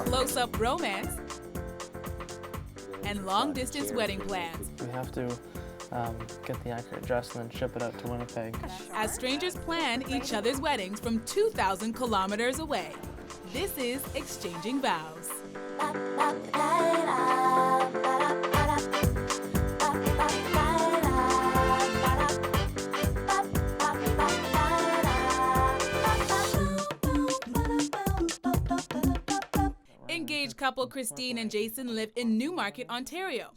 close-up romance, and long-distance wedding plans. We have to get the accurate dress and then ship it out to Winnipeg. As strangers plan each other's weddings from 2,000 kilometers away. This is Exchanging Vows. Engaged couple Kristine and Jason live in Newmarket, Ontario.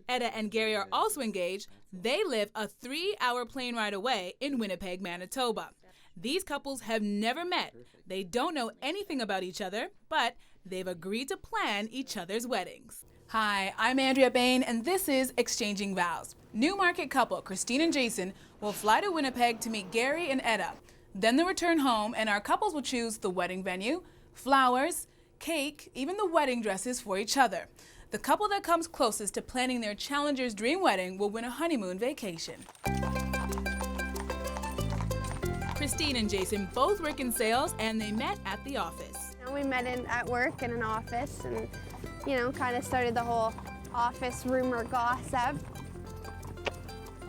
Etta and Garry are also engaged. They live a 3-hour plane ride away in Winnipeg, Manitoba. These couples have never met. They don't know anything about each other, but they've agreed to plan each other's weddings. Hi, I'm Andrea Bain, and this is Exchanging Vows. Newmarket couple Kristine and Jason will fly to Winnipeg to meet Garry and Etta. Then they'll return home, and our couples will choose the wedding venue, flowers, cake, even the wedding dresses for each other. The couple that comes closest to planning their challenger's dream wedding will win a honeymoon vacation. Kristine and Jason both work in sales, and they met at the office. We met at work in an office and, kind of started the whole office rumor gossip.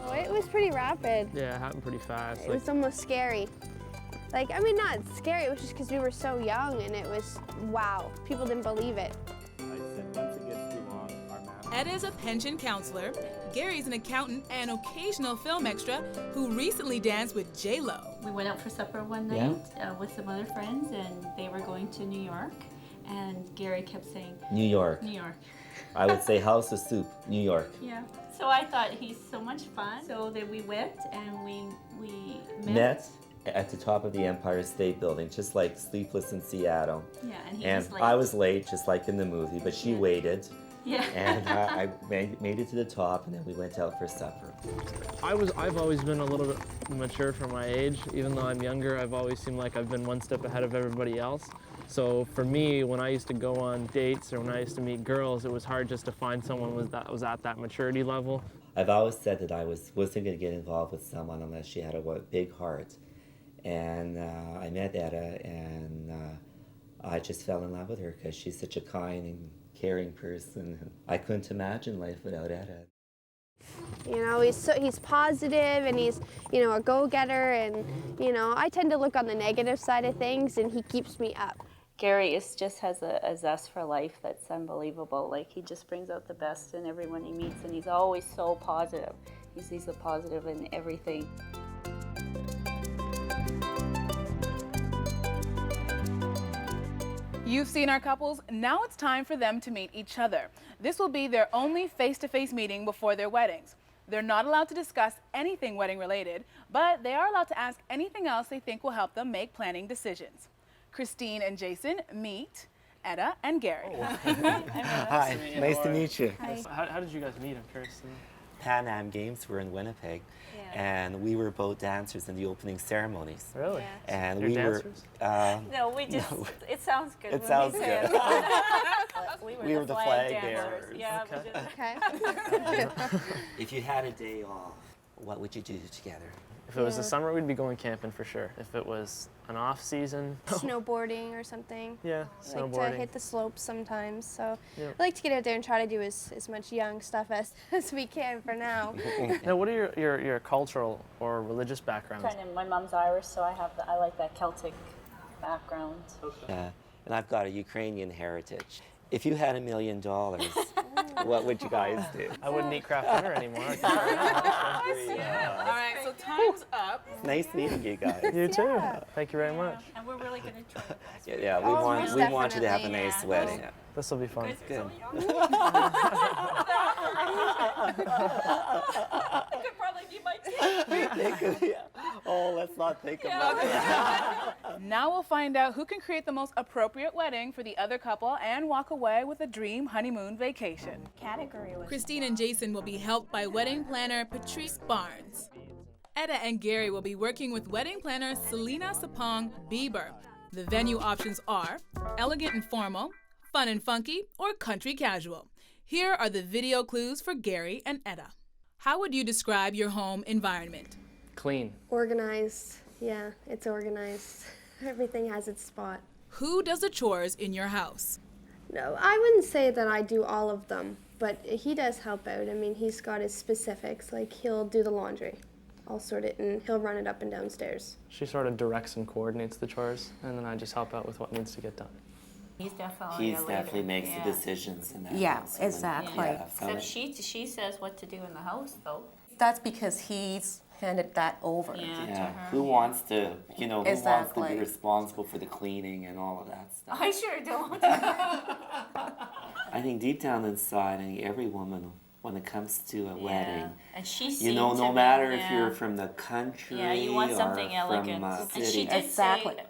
Oh, it was pretty rapid. Yeah, it happened pretty fast. It was almost scary. Not scary, it was just because we were so young and it was, wow, people didn't believe it. Etta is a pension counselor. Gary's an accountant and occasional film extra who recently danced with J-Lo. We went out for supper one night with some other friends, and they were going to New York. And Garry kept saying, New York. New York. I would say House of Soup, New York. Yeah. So I thought he's so much fun. So then we went and we met at the top of the Empire State Building, just like Sleepless in Seattle. Yeah, and he and was late. I was late, just like in the movie, but she waited. Yeah. And I made it to the top, and then we went out for supper. I've always been a little bit mature for my age. Even though I'm younger, I've always seemed like I've been one step ahead of everybody else. So for me, when I used to go on dates or when I used to meet girls, it was hard just to find someone that was at that maturity level. I've always said that I wasn't going to get involved with someone unless she had a big heart. And I met Etta, and I just fell in love with her because she's such a kind and caring person. I couldn't imagine life without Etta. He's positive and he's, a go-getter, and, I tend to look on the negative side of things and he keeps me up. Garry just has a zest for life that's unbelievable. He just brings out the best in everyone he meets, and he's always so positive. He sees the positive in everything. You've seen our couples, now it's time for them to meet each other. This will be their only face-to-face meeting before their weddings. They're not allowed to discuss anything wedding related, but they are allowed to ask anything else they think will help them make planning decisions. Kristine and Jason meet Etta and Garry. Oh. Hi, nice to meet you. Hi. How did you guys meet? I'm curious. Pan Am Games were in Winnipeg, and we were both dancers in the opening ceremonies. Really? Yeah. And You're we dancers? were. No, we just, it sounds good. It sounds good. We were the flag bearers. dancers. Yeah, Okay. Okay. If you had a day off, what would you do together? If it was the summer, we'd be going camping for sure. If it was an off season, Snowboarding or something. yeah, I like to snowboarding. hit the slopes sometimes, so Yep. I like to get out there and try to do as much young stuff as we can for now. Now, what are your cultural or religious backgrounds? My mom's Irish, so I like that Celtic background. And I've got a Ukrainian heritage. If you had $1 million, what would you guys do? I wouldn't eat craft dinner anymore. All right, so time's up. It's nice meeting you guys. You too. Thank you very much. And we're really going to try. Yeah, most we want you to have a definitely, nice yeah. wedding. This will be fun. Good. Could probably be my team. Oh, let's not think about that. Now we'll find out who can create the most appropriate wedding for the other couple and walk away with a dream honeymoon vacation. Category was Kristine and Jason will be helped by wedding planner Patrice Barnes. Etta and Garry will be working with wedding planner Selina Sapong-Bieber. The venue options are elegant and formal, fun and funky, or country casual. Here are the video clues for Garry and Etta. How would you describe your home environment? Clean. Organized, yeah, it's organized. Everything has its spot. Who does the chores in your house? No, I wouldn't say that I do all of them, but he does help out. I mean, he's got his specifics, like he'll do the laundry. I'll sort it and he'll run it up and downstairs. She sort of directs and coordinates the chores, and then I just help out with what needs to get done. He's definitely a leader. definitely makes the decisions in that Yeah, house. exactly. Yeah, Except she says what to do in the house, though. That's because he's handed that over. To Yeah, her. who wants to, who wants to Exactly. be responsible for the cleaning and all of that stuff? I sure don't. I think deep down inside, I think every woman, when it comes to a wedding, And she seems you know, to no be, matter if you're from the country Yeah, you want something or elegant. from a And she city. did Exactly. say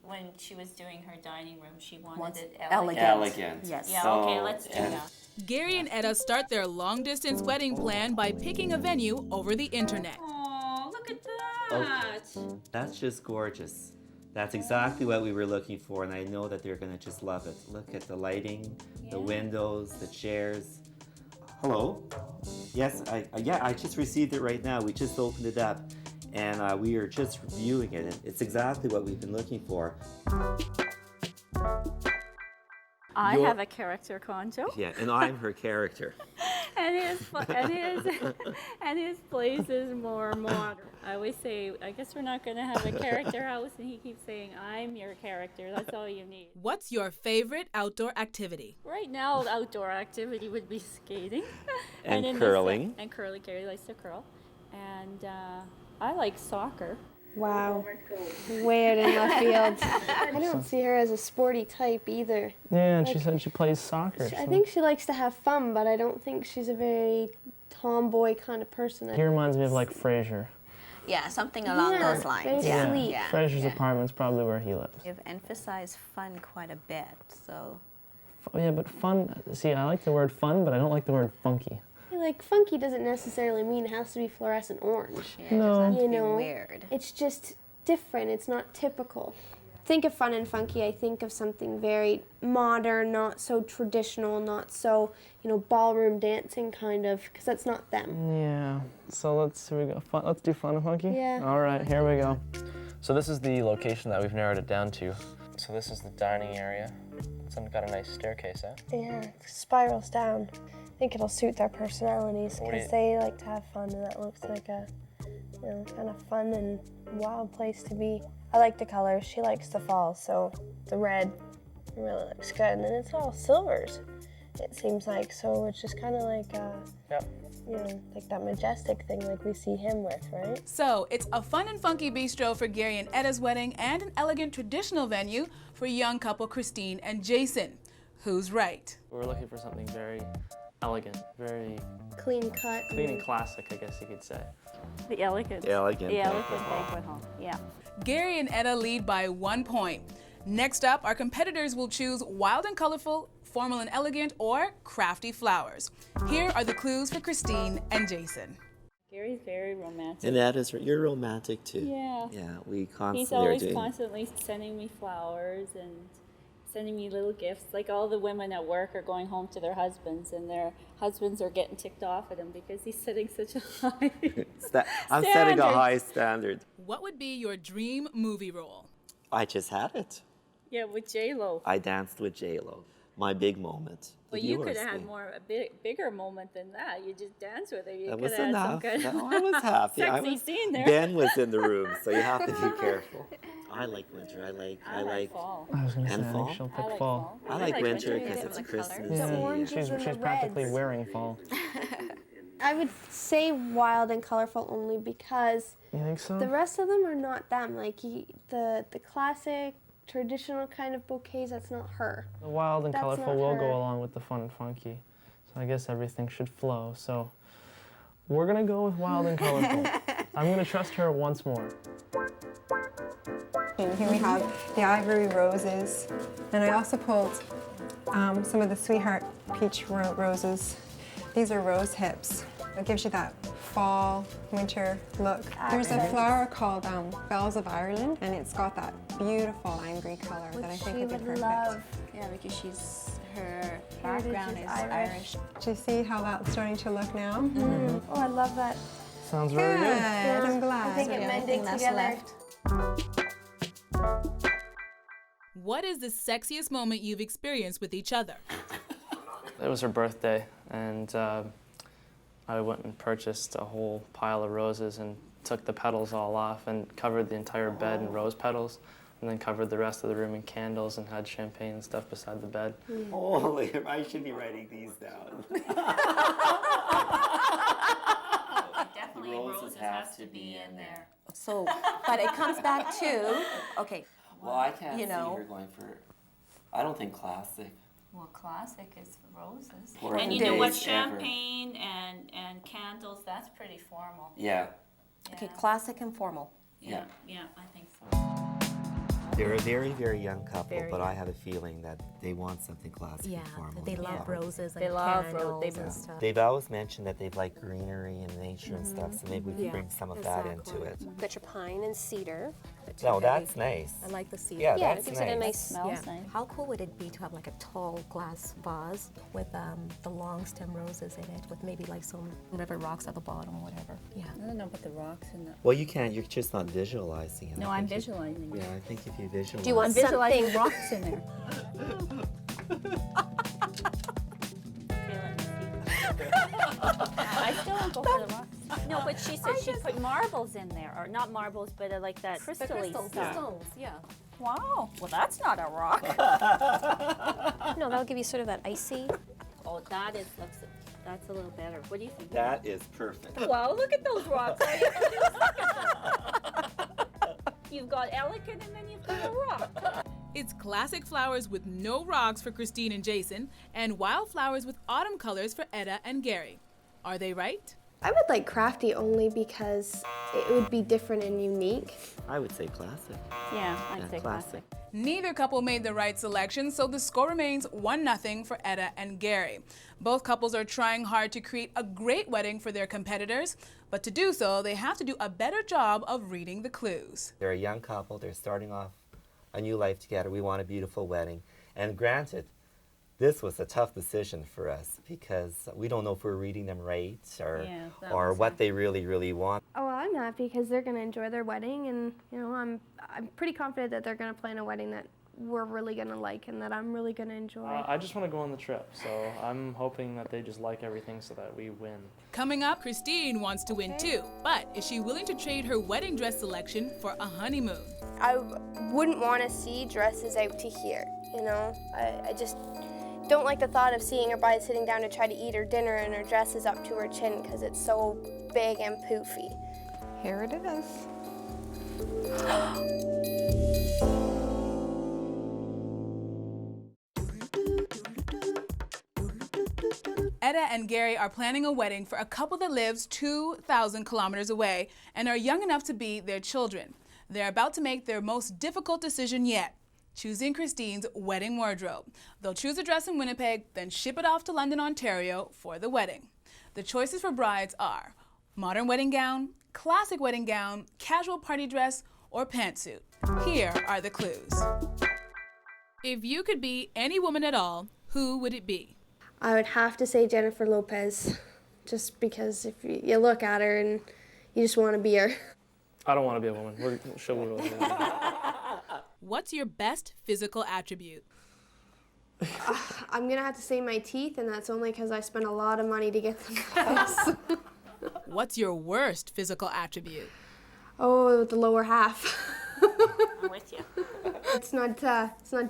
when she was doing her dining room, she wanted Wants it elegant. Elegant. Yes. Yeah, So, okay, let's do and- that. Gary and Etta start their long-distance wedding plan by picking a venue over the internet. Oh, look at Oh. that. That's just gorgeous. That's exactly what we were looking for, and I know that they're gonna just love it. Look at the lighting, the windows, the chairs. Hello? Yes, I just received it right now. We just opened it up, and we are just reviewing it. And it's exactly what we've been looking for. I You're- have a character concho, Yeah, and I'm her character. and his place is more modern. I always say, I guess we're not going to have a character house, and he keeps saying, I'm your character. That's all you need. What's your favorite outdoor activity? Right now, the outdoor activity would be skating. And in the curling. And curling. Gary likes to curl. And I like soccer. Wow. Way out in left field. I don't see her as a sporty type either. Yeah, and she said she plays soccer. I think she likes to have fun, but I don't think she's a very tomboy kind of person. He reminds me of like Frasier. Yeah, something along Yeah, those lines. very Yeah. sweet. Yeah. Frasier's yeah. apartment's probably where he lives. You've emphasized fun quite a bit, so. Oh, yeah, but fun, see, I like the word fun, but I don't like the word funky. Like, funky doesn't necessarily mean it has to be fluorescent orange. Yeah, No. it doesn't have to You be know, weird. It's just different. It's not typical. Think of fun and funky, I think of something very modern, not so traditional, not so, ballroom dancing kind of, because that's not them. Yeah, so let's do fun and funky? Yeah. All right, here we go. So this is the location that we've narrowed it down to. So this is the dining area. It's got a nice staircase, eh? Yeah, it spirals down. I think it'll suit their personalities What do because you- they like to have fun, and that looks like a, kind of fun and wild place to be. I like the colors. She likes the fall, so the red really looks good. And then it's all silvers, it seems like. So it's just kind of like, Yep. like that majestic thing like we see him with, right? So it's a fun and funky bistro for Gary and Etta's wedding and an elegant traditional venue for young couple Kristine and Jason. Who's right? We're looking for something very elegant, very Clean cut. clean and classic, I guess you could say. The elegant. Elegant. The elegant banquet hall. Yeah. Gary and Etta lead by 1 point. Next up, our competitors will choose wild and colorful, formal and elegant, or crafty flowers. Here are the clues for Kristine and Jason. Gary's very romantic. And that is, you're romantic too. Yeah. Yeah, we He's constantly are always doing. constantly sending me flowers and sending me little gifts. Like all the women at work are going home to their husbands, and their husbands are getting ticked off at him because he's setting such a high I'm setting a standard. high standard. What would be your dream movie role? I just had it. Yeah, with J-Lo. I danced with J-Lo. My big moment. Well, you could have had a bigger moment than that. You just danced with her. You That could was have had some enough. good No, I was happy. sexy scene there. Ben was in the room, so you have to be careful. I like winter. I like. fall. I was gonna And say, I fall? think she'll I pick like fall. I like winter winter. because Yeah, it's the colors. Christmas. The oranges she's and the practically reds. wearing fall. I would say wild and colorful only because You think so? the rest of them are not them. Like the classic, traditional kind of bouquets, that's not her. The wild and That's colorful not will her. go along with the fun and funky. So I guess everything should flow. So we're gonna go with wild and colorful. I'm gonna trust her once more. And here we have the ivory roses, and I also pulled some of the Sweetheart Peach roses. These are rose hips. It gives you that fall, winter look. There's a flower called Bells of Ireland, and it's got that beautiful angry color that I think She would be would perfect. love. Yeah, because her Heritage background is is Irish. Irish. Do you see how that's starting to look now? Oh, I love that. Sounds very good. I'm glad. I think it the only mended thing that's together. left. What is the sexiest moment you've experienced with each other? It was her birthday, and I went and purchased a whole pile of roses and took the petals all off and covered the entire bed in rose petals, and then covered the rest of the room in candles and had champagne and stuff beside the bed. Holy, I should be writing these down. Definitely Roses have to be in there. So, but it comes back to, okay, Well, I can't You see know. her going for, I don't think classic. Well, classic is roses. Or And you know what, days ever. champagne and candles, that's pretty formal. Yeah. okay, classic and formal. Yeah, I think so. They're a very, very young couple, but I have a feeling that they want something classic Yeah, and formal. they as love well. roses and They love candles roses. and stuff. They've always mentioned that they like greenery and nature and stuff, so maybe we can bring some of that into exactly. it. Got your pine and cedar. No, that's nice. I like the cedar. Yeah, Yeah, that's it gives it a nice. nice Smells nice. How cool would it be to have like a tall glass vase with the long stem roses in it, with maybe like some river rocks at the bottom or whatever? Yeah. I don't know about the rocks in the. Well, you can't, you're just not visualizing it. No, I I'm think you- visualizing. Yeah, I think if you visualize. Do you want I'm visualizing something? rocks in there. Okay, let me see. I still don't go for the rocks. No, but she said she put marbles in there, or not marbles, but like that crystally stuff. Crystals, yeah. Wow. Well, that's not a rock. No, that'll give you sort of that icy. Oh, that's a little better. What do you think? That is perfect. Wow, look at those rocks. You've got elegant and then you've got a rock. It's classic flowers with no rocks for Kristine and Jason, and wildflowers with autumn colors for Etta and Garry. Are they right? I would like crafty only because it would be different and unique. I would say classic. Yeah, I'd Yeah, say classic. Neither couple made the right selection, so the score remains 1-0 for Etta and Garry. Both couples are trying hard to create a great wedding for their competitors, but to do so, they have to do a better job of reading the clues. They're a young couple, they're starting off a new life together. We want a beautiful wedding. And granted, this was a tough decision for us because we don't know if we're reading them right Yeah, that or was what they really, really want. Oh, well, I'm happy because they're going to enjoy their wedding, and I'm pretty confident that they're going to plan a wedding that we're really going to like and that I'm really going to enjoy. I just want to go on the trip, so I'm hoping that they just like everything so that we win. Coming up, Kristine wants to win too, but is she willing to trade her wedding dress selection for a honeymoon? I wouldn't want to see dresses out to here, I just don't like the thought of seeing her bride sitting down to try to eat her dinner and her dress is up to her chin because it's so big and poofy. Here it is. Etta and Garry are planning a wedding for a couple that lives 2,000 kilometers away and are young enough to be their children. They're about to make their most difficult decision yet, choosing Kristine's wedding wardrobe. They'll choose a dress in Winnipeg, then ship it off to London, Ontario for the wedding. The choices for brides are modern wedding gown, classic wedding gown, casual party dress, or pantsuit. Here are the clues. If you could be any woman at all, who would it be? I would have to say Jennifer Lopez, just because if you look at her and you just want to be her. I don't want to be a woman. She'll be a woman. What's your best physical attribute? I'm going to have to say my teeth, and that's only because I spent a lot of money to get them fixed. What's your worst physical attribute? Oh, the lower half. I'm with you. It's not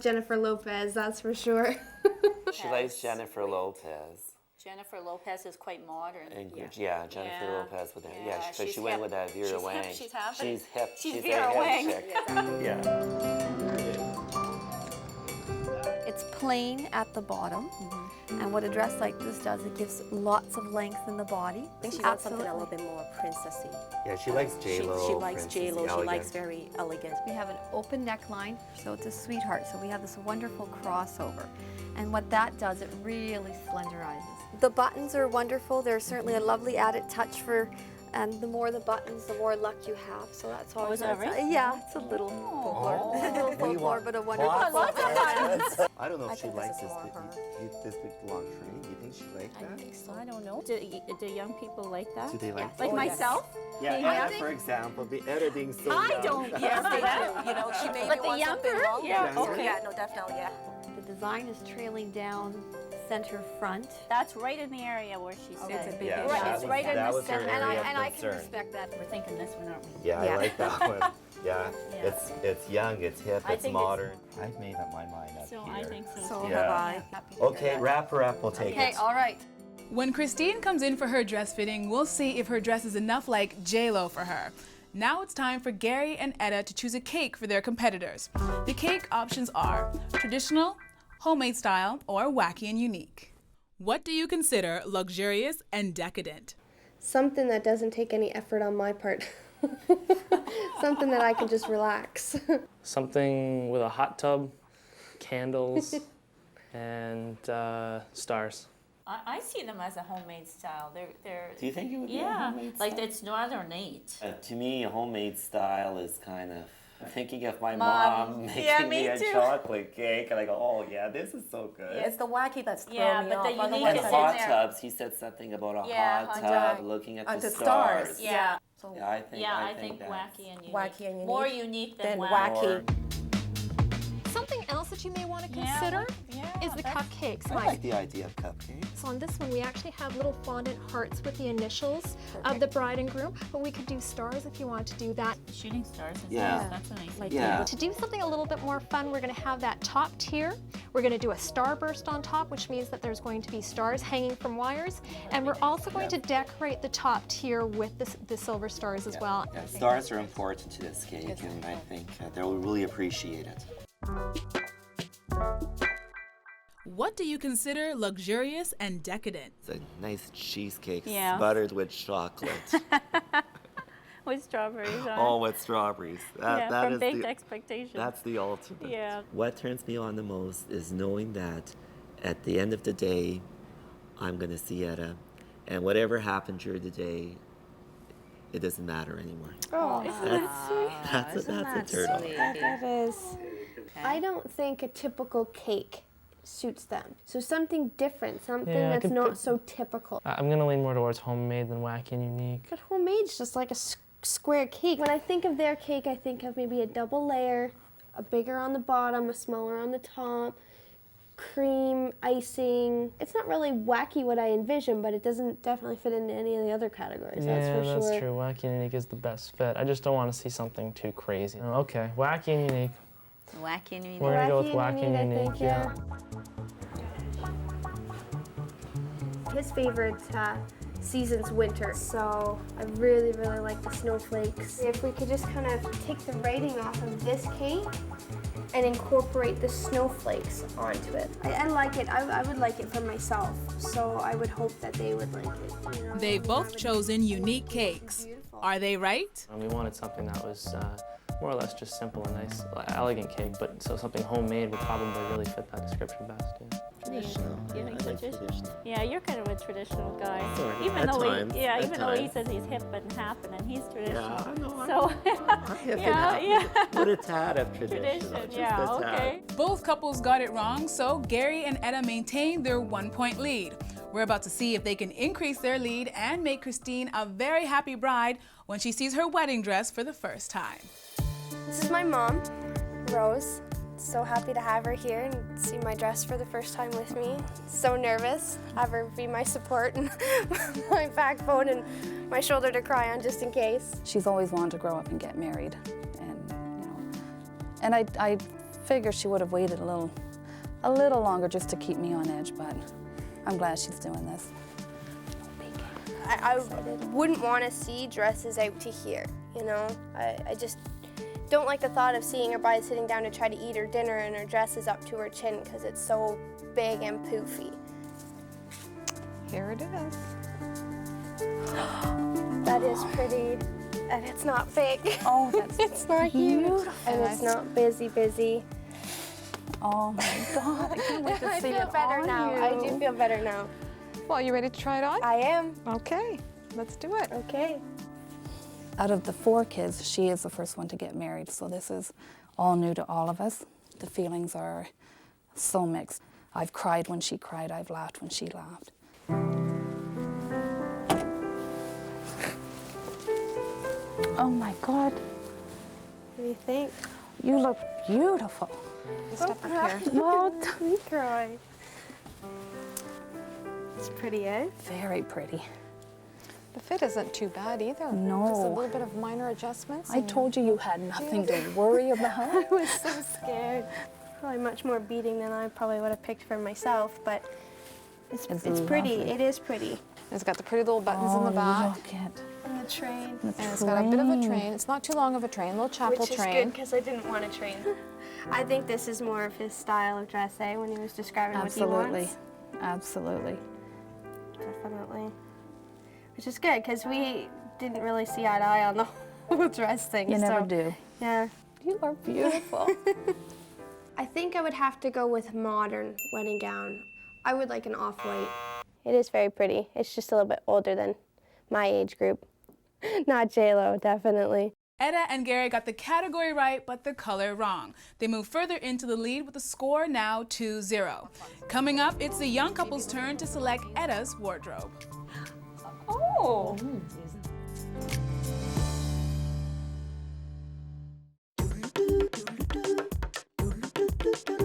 Jennifer Lopez, that's for sure. She likes Jennifer Lopez. Jennifer Lopez is quite modern. And yeah, Jennifer Yeah. Lopez with that. Yeah, Yeah, because she's she went hip. with that Vera She's Wang. hip, she's happening. She's hip. She's a Vera hip Wang. chick. Yeah. It's plain at the bottom, and what a dress like this does, it gives lots of length in the body. I think she wants something a little bit more princessy. Yeah, she likes J-Lo. She likes princessy, J-Lo. She elegant. likes very elegant. We have an open neckline, so it's a sweetheart. So we have this wonderful crossover. And what that does, it really slenderizes. The buttons are wonderful. They're certainly a lovely added touch for And the more the buttons, the more luck you have. So that's always that right? Yeah, it's a little folklore. It's a little folklore, but a wonderful I folklore. I don't know I if she think this likes is this more her. this big long tree. Do you think she likes that? I think so. I don't know. Do young people like that? Do they like Like that? myself? Yeah, Yeah. Etta, for example, the Etta being so I young. don't. Yes, they do. You know, she may But the want something younger? longer. Yeah, So, okay. yeah, no, definitely, yeah. The design is trailing down center front. That's right in the area where she said. It's a big Yeah, issue. Right, that it's was, right in that the was her center. area And of I can concern. respect that. We're thinking this one, aren't we? Yeah, Yeah. I like that one. Yeah, Yeah. it's young, it's hip, I it's think it's- modern. I've made up my mind up So here. I think so. So too. Yeah. have I. Okay, wrap her up, we'll take Okay, it. all right. When Kristine comes in for her dress fitting, we'll see if her dress is enough like J-Lo for her. Now it's time for Garry and Etta to choose a cake for their competitors. The cake options are traditional, homemade style, or wacky and unique. What do you consider luxurious and decadent? Something that doesn't take any effort on my part. Something that I can just relax. Something with a hot tub, candles, and stars. I see them as a homemade style. They're. Do you think it would be a Yeah, homemade like style? it's not ornate. To me, a homemade style is kind of thinking of my Mom. mom making Yeah, me me a too. chocolate cake, and I go, oh yeah, this is so good. It's the wacky that's throwing Yeah, me but off. the Otherwise, unique And is in hot there. tubs, he said something about a Yeah, hot hot tub, tub. looking at the the stars. stars. Yeah. So Yeah, I think, I think that's wacky and unique. wacky and unique. More unique than Then wacky. wacky. Something else that you may want to Yeah, consider yeah, is the that's- cupcakes. I like the idea of cupcakes. So on this one, we actually have little fondant hearts with the initials of the bride and groom, but we could do stars if you want to do that. Shooting stars. And Yeah. stars, that's a nice Like idea. Yeah. To do something a little bit more fun, we're going to have that top tier. We're going to do a starburst on top, which means that there's going to be stars hanging from wires. And we're also going to decorate the top tier with the silver stars as well. Yeah, stars are important to this cake, and I think they'll really appreciate it. What do you consider luxurious and decadent? It's a nice cheesecake Yeah. buttered with chocolate. With strawberries on. Oh, with strawberries. yeah, that from is Baked the, Expectations. That's the ultimate. Yeah. What turns me on the most is knowing that at the end of the day, I'm going to see Etta, and whatever happened during the day, it doesn't matter anymore. Oh, That's a turtle. That is. I don't think a typical cake suits them. So something different, something Yeah, I that's could not put- so typical. I'm gonna lean more towards homemade than wacky and unique. But homemade's just like a square cake. When I think of their cake, I think of maybe a double layer, a bigger on the bottom, a smaller on the top, cream, icing. It's not really wacky what I envision, but it doesn't definitely fit into any of the other categories, that's for sure. That's true. Wacky and unique is the best fit. I just don't want to see something too crazy. Okay, wacky and unique. Wacky and unique. We're gonna go with wacky and I unique. think, yeah. His favorite season's winter, so I really, really like the snowflakes. If we could just kind of take the writing off of this cake and incorporate the snowflakes onto it. I like it. I would like it for myself, so I would hope that they would like it. You know? They've both chosen unique cakes. Are they right? We wanted something that was more or less just simple and nice, elegant cake, but so something homemade would probably really fit that description best. Yeah. Traditional. You think I like traditional? traditional. Yeah, you're kind of a traditional guy. Sort of, Even at though times, he, yeah, at even though he times. says he's hip and happening, and he's traditional. Yeah, I know. So yeah. Put a tad of tradition. Tradition, Just yeah, a tad. okay. Both couples got it wrong, so Garry and Etta maintain their 1-point lead. We're about to see if they can increase their lead and make Kristine a very happy bride when she sees her wedding dress for the first time. This is my mom, Rose. So happy to have her here and see my dress for the first time with me. So nervous, have her be my support and my backbone and my shoulder to cry on just in case. She's always wanted to grow up and get married, and and I figured she would have waited a little longer just to keep me on edge, but I'm glad she's doing this. I wouldn't want to see dresses out to here, you know? I just don't like the thought of seeing a bride sitting down to try to eat her dinner and her dress is up to her chin because it's so big and poofy. Here it is. That is pretty, and it's not big. Oh, that's It's not huge, beautiful. and it's not busy. Oh my God, I can't wait to I see feel it better on now. you. I do feel better now. Well, you ready to try it on? I am. Okay, let's do it. Okay. Out of the 4 kids, she is the first one to get married, so this is all new to all of us. The feelings are so mixed. I've cried when she cried, I've laughed when she laughed. Oh my God. What do you think? You look beautiful. Step up here. Well, You cry. It's pretty, eh? very pretty. The fit isn't too bad either. No. Just a little bit of minor adjustments. I told you you had nothing to worry about. I was so scared. Probably much more beating than I probably would have picked for myself, but it's pretty. lovely. It is pretty. It's got the pretty little buttons in the back. Look at And the train. the And it's got a bit of a train. train. It's not too long of a train, a little chapel Which is train. good because I didn't want a train. I think this is more of his style of dress, eh, when he was describing what he Absolutely. wants. Absolutely. Definitely. Which is good because we didn't really see eye to eye on the whole dress thing. You never so, do. Yeah. You are beautiful. I think I would have to go with modern wedding gown. I would like an off-white. It is very pretty. It's just a little bit older than my age group. Not J-Lo, definitely. Etta and Garry got the category right, but the color wrong. They move further into the lead with the score now 2-0. Coming up, it's the young couple's turn to select Etta's wardrobe. Oh.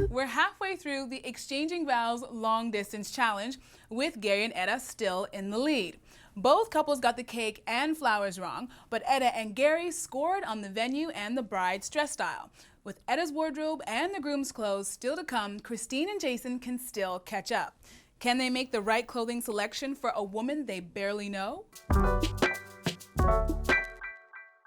We're halfway through the Exchanging Vows long distance challenge with Garry and Etta still in the lead. Both couples got the cake and flowers wrong, but Etta and Garry scored on the venue and the bride's dress style. With Etta's wardrobe and the groom's clothes still to come, Kristine and Jason can still catch up. Can they make the right clothing selection for a woman they barely know?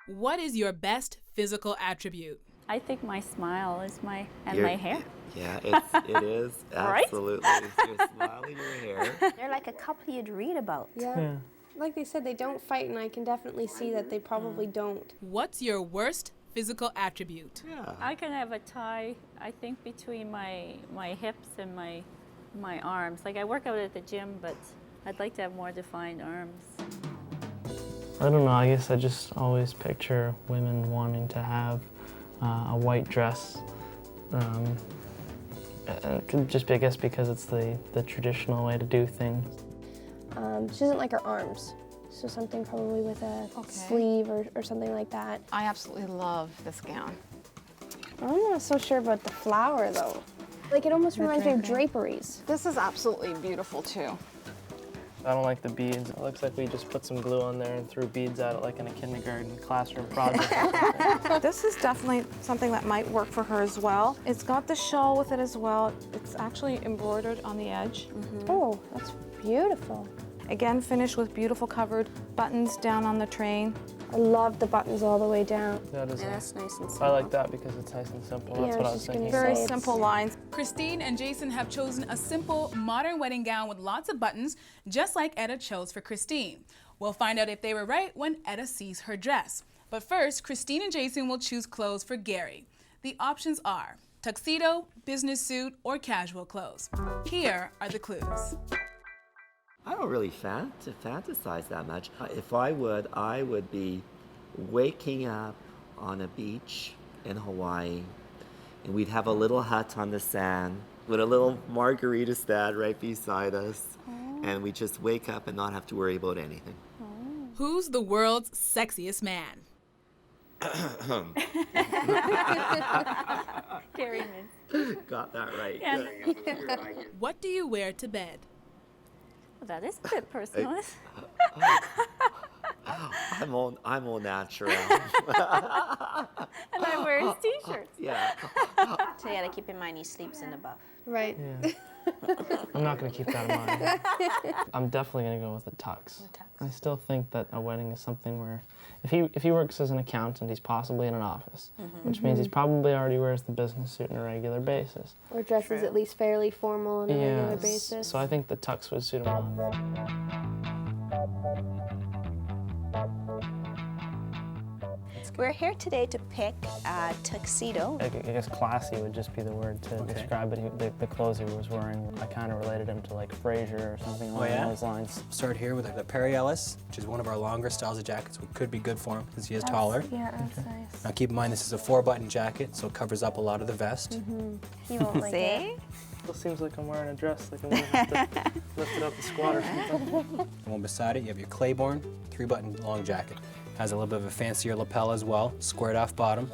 What is your best physical attribute? I think my smile is my hair. Yeah, it is. Right? Absolutely. It's your smile and your hair. They're like a couple you'd read about. Yeah. Like they said, they don't fight, and I can definitely see that they probably don't. What's your worst physical attribute? Yeah. I can have a tie, I think, between my hips and my arms. Like, I work out at the gym, but I'd like to have more defined arms. I don't know, I guess I just always picture women wanting to have a white dress. It could just be, I guess, because it's the traditional way to do things. She doesn't like her arms, so something probably with a sleeve or something like that. I absolutely love this gown. I'm not so sure about the flower, though. Like, it almost reminds me of draperies. This is absolutely beautiful, too. I don't like the beads. It looks like we just put some glue on there and threw beads at it like in a kindergarten classroom project. This is definitely something that might work for her as well. It's got the shawl with it as well. It's actually embroidered on the edge. Oh, that's beautiful. Again, finished with beautiful covered buttons down on the train. I love the buttons all the way down. That is Yeah, nice. that's nice and simple. I like that because it's nice and simple. That's Yeah, what I I was was just gonna thinking. Very say it's- simple lines. Kristine and Jason have chosen a simple, modern wedding gown with lots of buttons, just like Etta chose for Kristine. We'll find out if they were right when Etta sees her dress. But first, Kristine and Jason will choose clothes for Garry. The options are tuxedo, business suit, or casual clothes. Here are the clues. I don't really fantasize that much. If I would be waking up on a beach in Hawaii, and we'd have a little hut on the sand with a little margarita stand right beside us, and we just wake up and not have to worry about anything. Who's the world's sexiest man? Garry Min. Got that right. Yeah. What do you wear to bed? Well, that is a bit personal. I'm all natural. And I wear his t-shirts. Yeah. So you gotta keep in mind he sleeps in the buff. Right. Yeah. I'm not going to keep that in mind. I'm definitely going to go with the tux. I still think that a wedding is something where, if he works as an accountant, he's possibly in an office, which means he's probably already wears the business suit on a regular basis. Or dresses at least fairly formal on a regular basis. So I think the tux would suit him well. We're here today to pick a tuxedo. I guess classy would just be the word to describe it. The clothes he was wearing, I kind of related him to like Fraser or something along those lines. Start here with the Perry Ellis, which is one of our longer styles of jackets, which could be good for him because he is taller. Yeah, that's nice. Now keep in mind this is a 4-button jacket, so it covers up a lot of the vest. He won't like it. Still seems like I'm wearing a dress, like I'm gonna have to lift it up the squat or something. And one beside it, you have your Claiborne 3-button long jacket. Has a little bit of a fancier lapel as well, squared off bottom.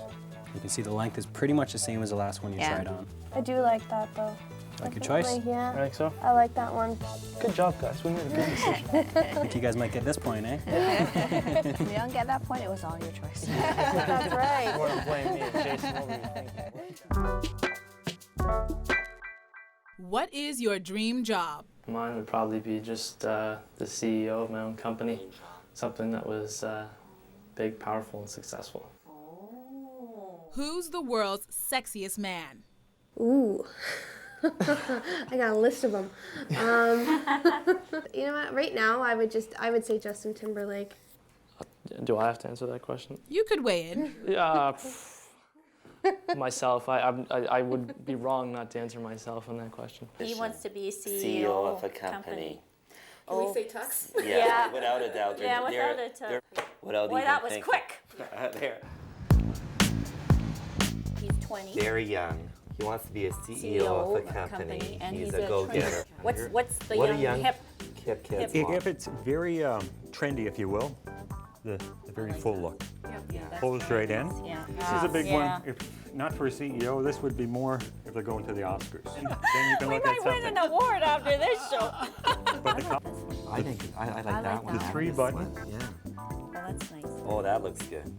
You can see the length is pretty much the same as the last one you tried on. I do like that though. Like your choice? Yeah. I think so. I like that one. Good job, guys. We made a good decision. I think you guys might get this point, eh? If you don't get that point, it was all your choice. That's right. You want to blame me, Jason? What were you thinking? What is your dream job? Mine would probably be just the CEO of my own company. Something that was big, powerful, and successful. Who's the world's sexiest man? Ooh. I got a list of them. You know what? Right now, I would say Justin Timberlake. Do I have to answer that question? You could weigh in. Yeah. Myself, I would be wrong not to answer myself on that question. He wants to be CEO of a company. Can we say tux? Yeah, without a doubt. Yeah, without a doubt. Without Boy, even that was thinking. quick. There. He's 20. Very young. He wants to be a CEO of a company. And he's a go-getter. What's the What young, a young hip? kids If want. it's very trendy, if you will, the very full look. Pulls right in. Yeah. This is a big one. If not for a CEO, this would be more if they're going to the Oscars. And then you can We look at might win something. an award after this show. But the, I think I like that one. the 3-button. Yeah. Oh, that's nice. Oh, that looks good.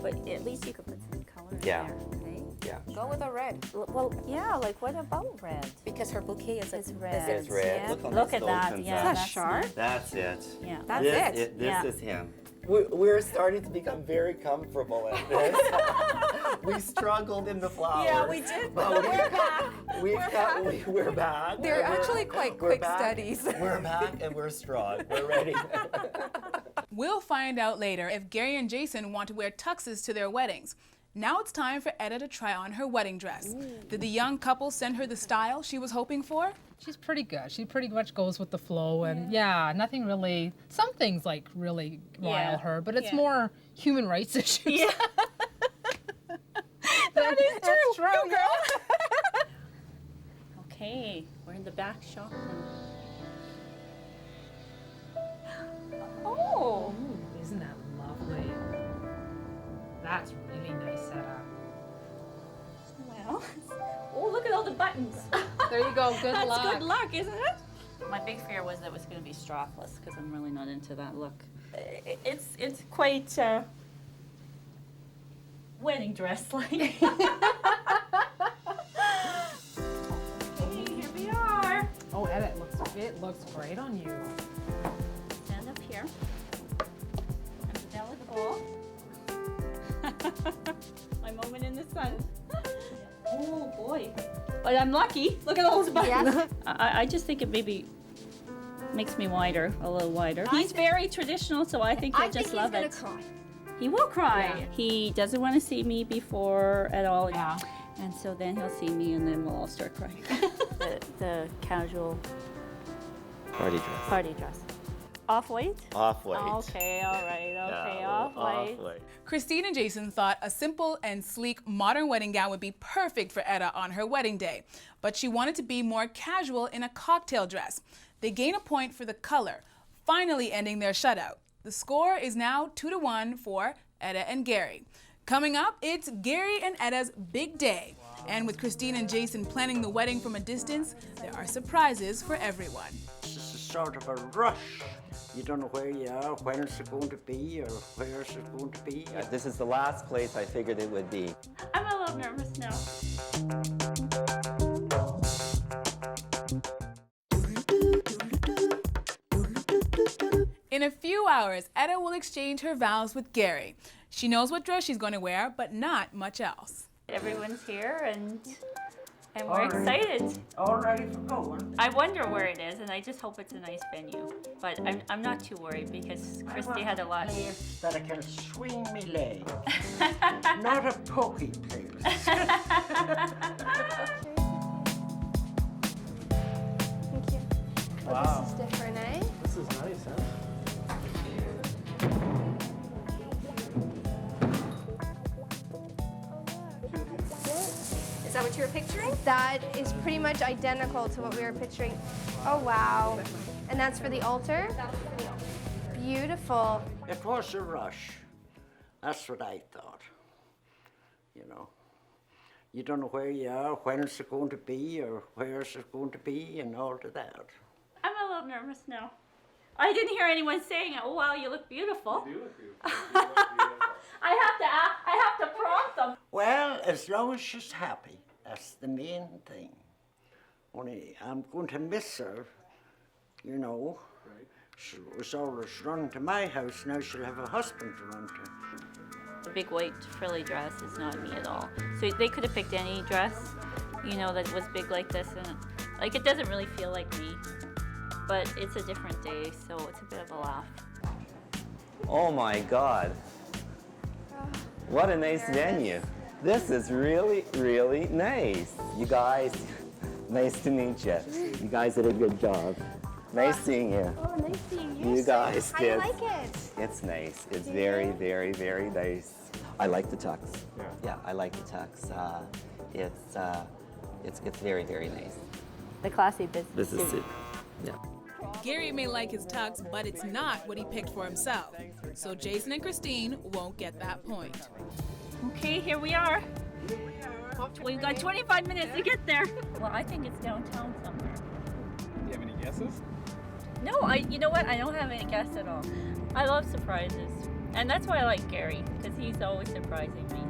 But at least you could put some color in Yeah. there, right? Yeah. Go with a red. Well, yeah, like what about red? Because her bouquet is red. It's red. Yeah. Look, on Look this at that. opens Yeah, up. that's sharp. That's it. Yeah. That's it. This Yeah. is him. We're starting to become very comfortable at this. We struggled in the flowers. Yeah, we did. But We're back. we're back. They're and actually quite we're quick back. studies. We're back and we're strong. We're ready. We'll find out later if Garry and Jason want to wear tuxes to their weddings. Now it's time for Etta to try on her wedding dress. Did the young couple send her the style she was hoping for? She's pretty good. She pretty much goes with the flow, and nothing really. Some things like really rile her, but it's more human rights issues. Yeah. That is true. True, girl. Okay, we're in the back shop now. Oh. Isn't that lovely? That's really nice setup. Well, oh, look at all the buttons. There you go. Good That's luck. good luck, isn't it? My big fear was that it was going to be strapless because I'm really not into that look. It's quite wedding dress like. Hey, here we are. Oh, Etta, it looks great on you. Stand up here. And the delicate ball. My moment in the sun. Oh boy. But I'm lucky. Look at all those buttons. Yes. I just think it maybe makes me wider, a little wider. He's very traditional, so I think he'll just love it. Cry. He will cry. Yeah. He doesn't want to see me before at all. Yeah. And so then he'll see me and then we'll all start crying. the casual Party dress. party dress. Off-white? Off-white. Okay, all right, okay, Yeah, off-white. Kristine and Jason thought a simple and sleek modern wedding gown would be perfect for Etta on her wedding day, but she wanted to be more casual in a cocktail dress. They gain a point for the color, finally ending their shutout. The score is now 2-1 for Etta and Garry. Coming up, it's Garry and Etta's big day. And with Kristine and Jason planning the wedding from a distance, there are surprises for everyone. It's sort of a rush. You don't know where you are, when it's going to be, or where it's going to be. This is the last place I figured it would be. I'm a little nervous now. In a few hours, Etta will exchange her vows with Garry. She knows what dress she's going to wear, but not much else. Everyone's here and And we're excited. All ready for going. I wonder where it is, and I just hope it's a nice venue. But I'm not too worried because Christy had a lot. Place that I can swing me leg. Not a pokey place. Thank you. Well, Wow. this is different, eh? This is nice, huh? Is that what you were picturing? That is pretty much identical to what we were picturing. Oh, wow. And that's for the altar? That's for the altar. Beautiful. It was a rush. That's what I thought. You know, you don't know where you are, when it's going to be, or where it's going to be, and all of that. I'm a little nervous now. I didn't hear anyone saying, "Oh wow, you look beautiful." You do look beautiful. I have to prompt them. Well, as long as she's happy, that's the main thing. Only I'm going to miss her, you know. Right. She was always running to my house, now she'll have a husband to run to. The big white frilly dress is not me at all. So they could have picked any dress, you know, that was big like this, and like it doesn't really feel like me. But it's a different day, so it's a bit of a laugh. Oh my God. What a nice venue. This is really, really nice. You guys, nice to meet you. You guys did a good job. Nice seeing you. Oh, nice seeing you. You guys How do you did. like it? It's nice. It's very, very, very nice. I like the tux. Yeah, I like the tux. It's very, very nice. The classy business. This is it. Yeah. Gary may like his tux, but it's not what he picked for himself. So Jason and Kristine won't get that point. Okay, here we are. We've got 25 minutes to get there. Well, I think it's downtown somewhere. Do you have any guesses? No, you know what? I don't have any guess at all. I love surprises. And that's why I like Gary, because he's always surprising me.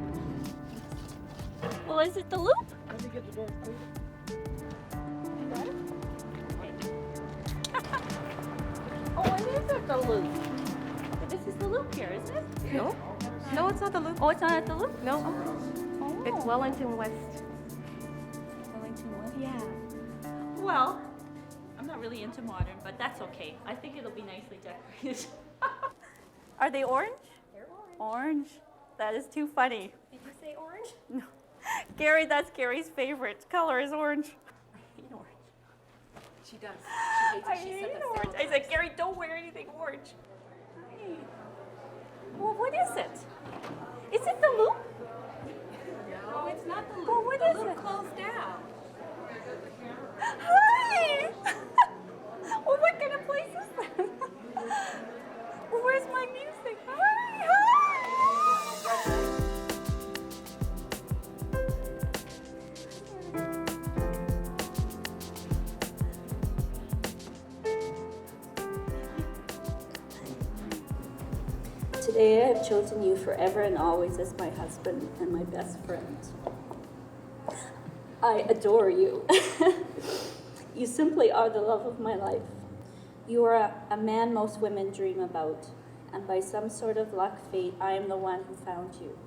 Well, is it the loop? Let me get the door clear. Oh, it is at the loop. But this is the loop here, isn't it? No. No, it's not the loop. Oh, it's not at the loop? No. Oh. It's Wellington West. Wellington West? Yeah. Well, I'm not really into modern, but that's okay. I think it'll be nicely decorated. Are they orange? They're orange. Orange? That is too funny. Did you say orange? No. Gary, that's Gary's favorite color is orange. I hate orange. She does. I hate orange. I said, Gary, don't wear anything orange. Hey. Well, what is it? Is it the loop? No, it's not the loop. Well, what the is loop it? closed down. Hi! Well, what kind of place is that? Well, where's my music? Hi! Today I have chosen you forever and always as my husband and my best friend. I adore you. You simply are the love of my life. You are a man most women dream about, and by some sort of luck, fate, I am the one who found you.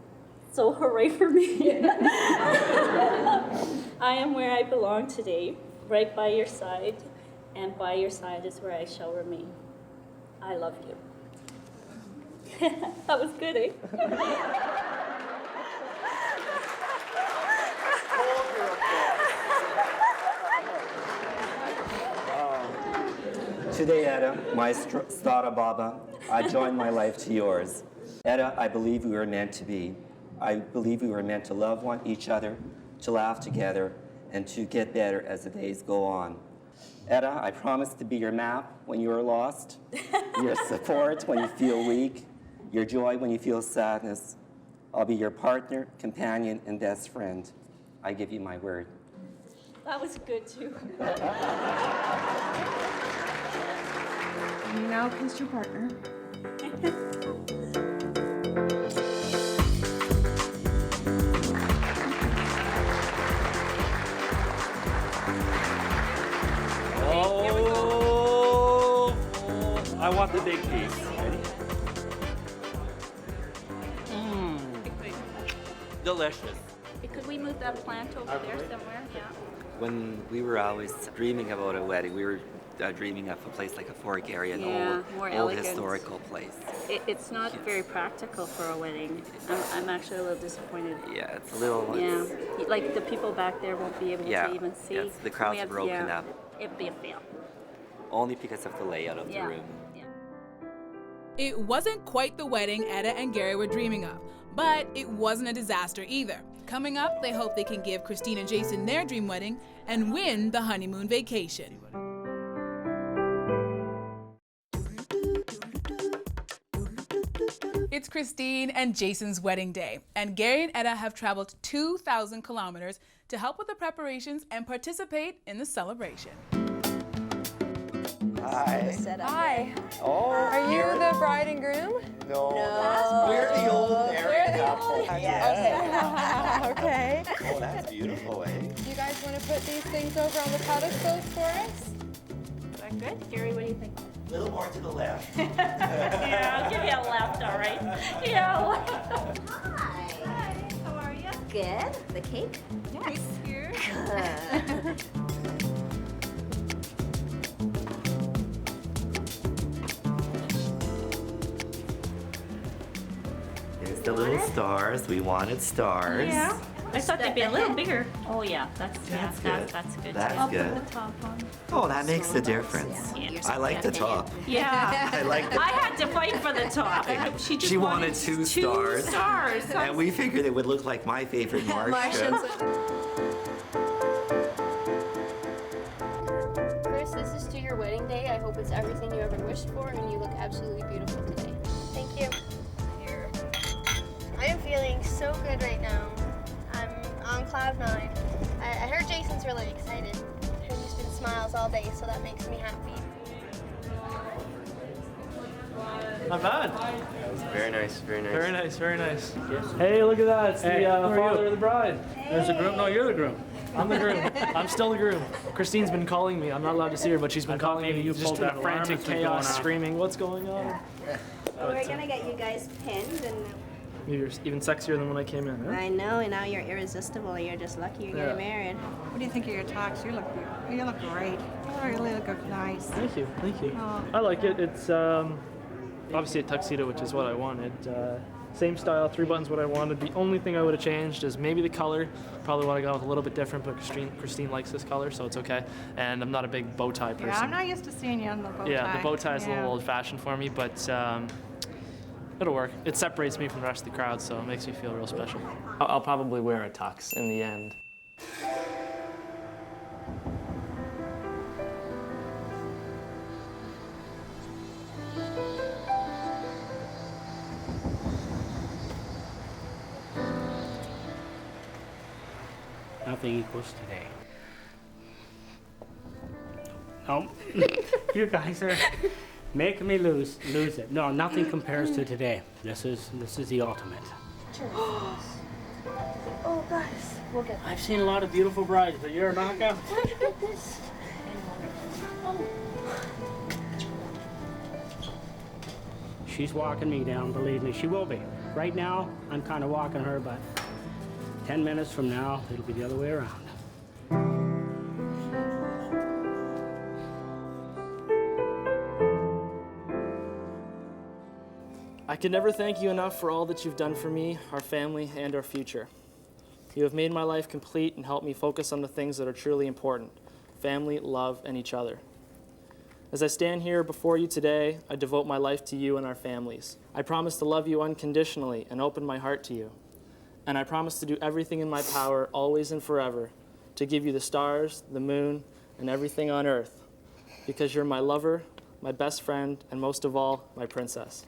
So hooray for me. I am where I belong today, right by your side, and by your side is where I shall remain. I love you. That was good, eh? Today, Etta, my Strada Baba, I join my life to yours. Etta, I believe we were meant to be. I believe we were meant to love each other, to laugh together, and to get better as the days go on. Etta, I promise to be your map when you are lost, your support when you feel weak, your joy when you feel sadness. I'll be your partner, companion, and best friend. I give you my word. That was good, too. You now kiss your partner. I want the big piece. Ready? Delicious. It could Could we move that plant over there somewhere? Yeah. When we were always dreaming about a wedding, we were dreaming of a place like a Fort Garry, an More old elegant. historical place. It's not very practical for a wedding. I'm actually a little disappointed. Yeah, it's a little. Yeah, like the people back there won't be able to even see. Yes, the crowd's broken up. It'd be a fail. Only because of the layout of the room. It wasn't quite the wedding Etta and Garry were dreaming of, but it wasn't a disaster either. Coming up, they hope they can give Kristine and Jason their dream wedding and win the honeymoon vacation. It's Kristine and Jason's wedding day, and Garry and Etta have traveled 2,000 kilometers to help with the preparations and participate in the celebration. Hi. Hi. Oh, Are you the bride and groom? No. We're the old married couple. Yes. Okay. Oh, that's beautiful, eh? You guys want to put these things over on the pedestals for us? Is that good? Garry, what do you think? A little more to the left. Yeah, I'll give you a left, all right? Yeah. Hi. How are you? Good. The cake? Yes. Here. There's the little stars. We wanted stars. Yeah. I thought they'd be a little bigger. Oh yeah, that's good. That's good. That's I'll good. put the top on. Oh, that makes a difference. Yeah. I like the top. Yeah. I like the I had to fight for the top. She just wanted two stars. So And we figured it would look like my favorite Martian. Chris, this is to your wedding day. I hope it's everything you ever wished for, and you look absolutely beautiful today. Thank you. Here. I am feeling so good right now. I'm on cloud 9. I heard Jason's really excited. He's been smiles all day, so that makes me happy. Not bad. That was very nice, very nice. Very nice, very nice. Hey, look at that. It's the father of the bride. There's the groom. No, you're the groom. I'm the groom. I'm still the groom. Kristine's been calling me. I'm not allowed to see her, but she's been calling me. you Just pulled in that a alarm frantic that's been going chaos, on. screaming, "What's going on?" Well, we're gonna get you guys pinned, and You're even sexier than when I came in. Huh? I know, and now you're irresistible. You're just lucky you're getting married. What do you think of your tux? You look great. You really look nice. Thank you, thank you. Oh. I like it. It's obviously a tuxedo, which is what I wanted. Same style, 3 buttons, what I wanted. The only thing I would have changed is maybe the color. Probably would have gone with a little bit different, but Kristine likes this color, so it's okay. And I'm not a big bow tie person. Yeah, I'm not used to seeing you on the bow tie. Yeah, the bow tie is a little old-fashioned for me, but it'll work. It separates me from the rest of the crowd, so it makes me feel real special. I'll probably wear a tux in the end. Nothing equals today. No, you guys are making me lose it. No, nothing compares to today. This is the ultimate. Oh, guys. We'll get I've seen a lot of beautiful brides, but you're a knockout. Look at this. She's walking me down, believe me, she will be. Right now, I'm kind of walking her, but 10 minutes from now, it'll be the other way around. I can never thank you enough for all that you've done for me, our family, and our future. You have made my life complete and helped me focus on the things that are truly important: family, love, and each other. As I stand here before you today, I devote my life to you and our families. I promise to love you unconditionally and open my heart to you. And I promise to do everything in my power, always and forever, to give you the stars, the moon, and everything on earth, because you're my lover, my best friend, and most of all, my princess.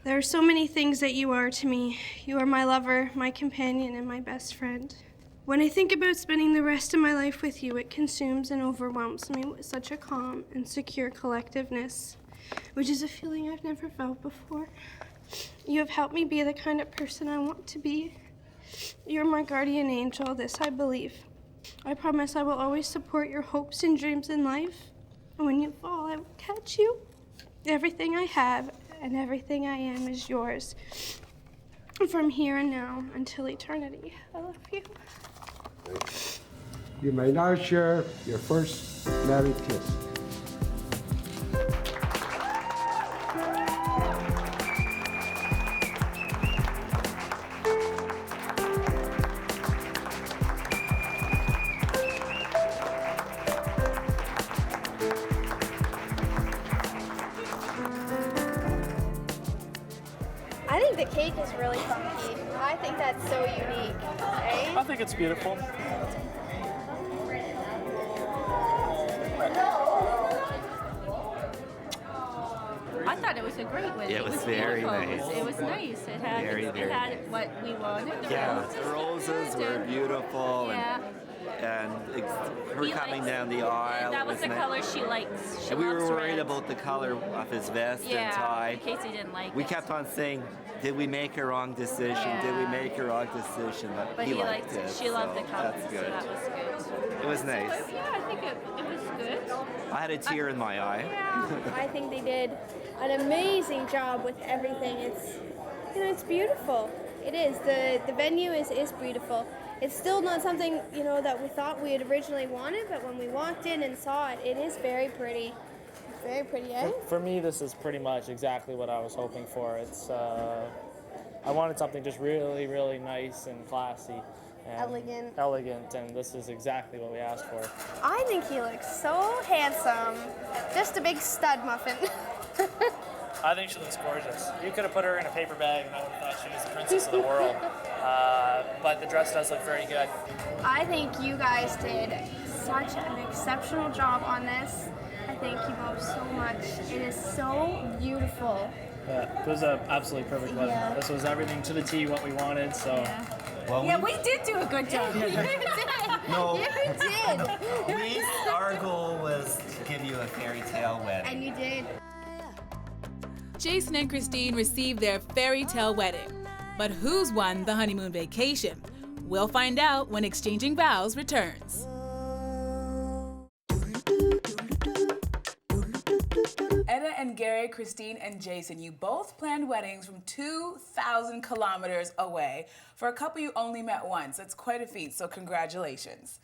There are so many things that you are to me. You are my lover, my companion, and my best friend. When I think about spending the rest of my life with you, it consumes and overwhelms me with such a calm and secure collectiveness, which is a feeling I've never felt before. You have helped me be the kind of person I want to be. You're my guardian angel, this I believe. I promise I will always support your hopes and dreams in life. And when you fall, I will catch you. Everything I have and everything I am is yours. From here and now until eternity. I love you. You may now share your first married kiss. I think the cake is really funky. I think that's so unique, right? I think it's beautiful. I thought it was a great wedding. It was very beautiful. nice. It was nice. It had, Very, it very had nice. what we wanted. The roses were beautiful, Yeah. and her He coming likes- down the aisle. That was the nice. color she likes. She And we were loves worried red. about the color of his vest Yeah, and tie. in case he didn't like We it. kept on saying, did we make a wrong decision? Did we Yeah. make a wrong decision? But he liked it. She loved the so color, that's so good. that was good. It was So, nice. yeah, I think it was good. I had a tear in my eye. I think they did an amazing job with everything. It's, it's beautiful. It is. The venue is beautiful. It's still not something, that we thought we had originally wanted, but when we walked in and saw it, it is very pretty. It's very pretty, eh? For me, this is pretty much exactly what I was hoping for. It's I wanted something just really, really nice and classy. And elegant, and this is exactly what we asked for. I think he looks so handsome. Just a big stud muffin. I think she looks gorgeous. You could have put her in a paper bag and I would have thought she was the princess of the world. But the dress does look very good. I think you guys did such an exceptional job on this. I thank you both so much. It is so beautiful. Yeah, it was an absolutely perfect wedding. Yeah. This was everything to the T what we wanted, so. Well, Yeah, we did do a good job. You did. No. You did. Our goal was to give you a fairy tale wedding. And you did. Jason and Kristine received their fairy tale wedding. But who's won the honeymoon vacation? We'll find out when Exchanging Vows returns. Etta and Garry, Kristine and Jason, you both planned weddings from 2,000 kilometers away for a couple you only met once. That's quite a feat, so congratulations.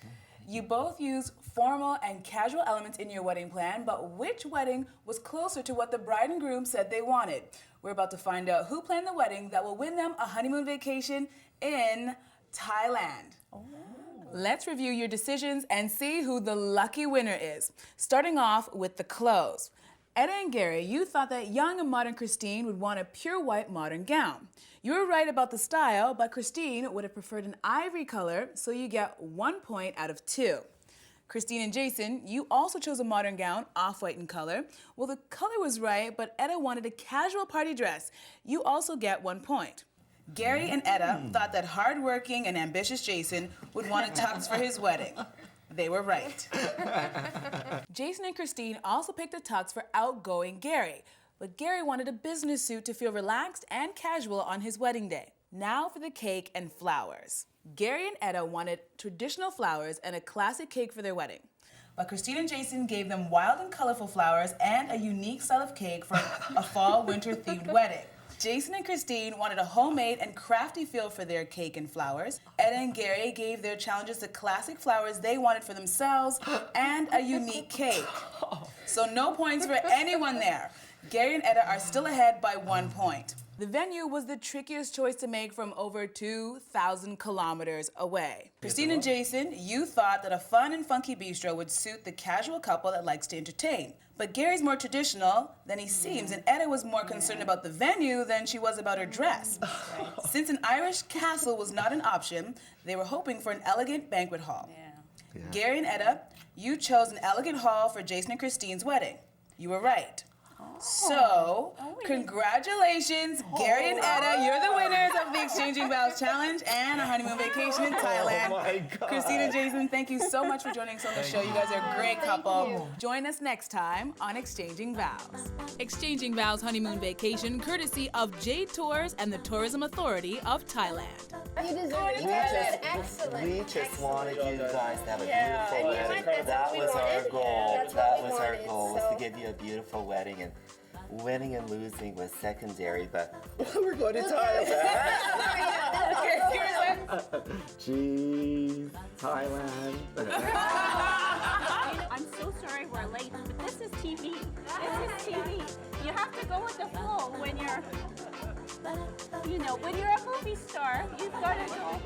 You both used formal and casual elements in your wedding plan, but which wedding was closer to what the bride and groom said they wanted? We're about to find out who planned the wedding that will win them a honeymoon vacation in Thailand. Let's review your decisions and see who the lucky winner is. Starting off with the clothes. Etta and Garry, you thought that young and modern Kristine would want a pure white modern gown. You were right about the style, but Kristine would have preferred an ivory color, so you get 1 point out of 2. Kristine and Jason, you also chose a modern gown, off-white in color. Well, the color was right, but Etta wanted a casual party dress. You also get 1 point. Garry and Etta thought that hardworking and ambitious Jason would want a tux for his wedding. They were right. Jason and Kristine also picked a tux for outgoing Garry, but Garry wanted a business suit to feel relaxed and casual on his wedding day. Now for the cake and flowers. Garry and Etta wanted traditional flowers and a classic cake for their wedding. But Kristine and Jason gave them wild and colorful flowers and a unique style of cake for a fall-winter themed wedding. Jason and Kristine wanted a homemade and crafty feel for their cake and flowers. Etta and Garry gave their challenges the classic flowers they wanted for themselves and a unique cake. So no points for anyone there. Garry and Etta are still ahead by 1 point. The venue was the trickiest choice to make from over 2,000 kilometers away. Kristine and Jason, you thought that a fun and funky bistro would suit the casual couple that likes to entertain. But Gary's more traditional than he seems, and Etta was more concerned about the venue than she was about her dress. Since an Irish castle was not an option, they were hoping for an elegant banquet hall. Garry and Etta, you chose an elegant hall for Jason and Kristine's wedding. You were right. So, congratulations, Garry and Etta. You're the winners of the Exchanging Vows Challenge and a honeymoon vacation in Thailand. Oh my God. Kristine and Jason, thank you so much for joining us on the show. You guys are a great couple. Join us next time on Exchanging Vows. Exchanging Vows honeymoon vacation courtesy of Jade Tours and the Tourism Authority of Thailand. You deserve it. You guys did excellent. We just wanted you guys to have a Yeah, beautiful and you wedding. went, that's That what we was our wanted. goal. That's That what we was our wanted, goal, was so. to give you a beautiful wedding. And winning and losing was secondary, but we're going to Thailand. Jeez, Thailand. I'm so sorry we're late, but this is TV. This is TV. You have to go with the flow when you're, when you're a movie star. You've got to go